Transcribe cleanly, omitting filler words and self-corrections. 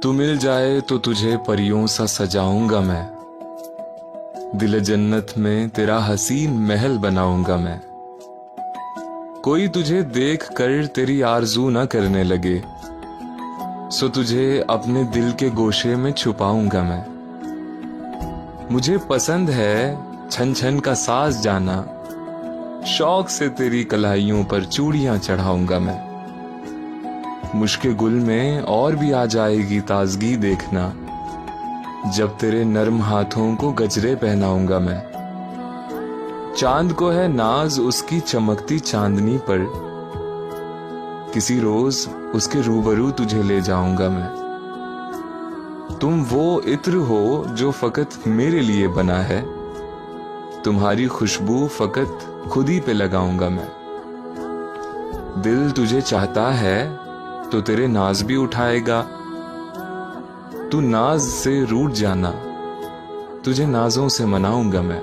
तू मिल जाए तो तुझे परियों सा सजाऊंगा मैं, दिल जन्नत में तेरा हसीन महल बनाऊंगा मैं। कोई तुझे देख कर तेरी आरजू ना करने लगे, सो तुझे अपने दिल के गोशे में छुपाऊंगा मैं। मुझे पसंद है छन छन का साज जाना, शौक से तेरी कलाइयों पर चूड़ियां चढ़ाऊंगा मैं। मुश्के गुल में और भी आ जाएगी ताजगी देखना, जब तेरे नर्म हाथों को गजरे पहनाऊंगा मैं। चांद को है नाज उसकी चमकती चांदनी पर, किसी रोज उसके रूबरू तुझे ले जाऊंगा मैं। तुम वो इत्र हो जो फकत मेरे लिए बना है, तुम्हारी खुशबू फकत खुद ही पे लगाऊंगा मैं। दिल तुझे चाहता है तो तेरे नाज भी उठाएगा, तू नाज से रूठ जाना, तुझे नाजों से मनाऊंगा मैं।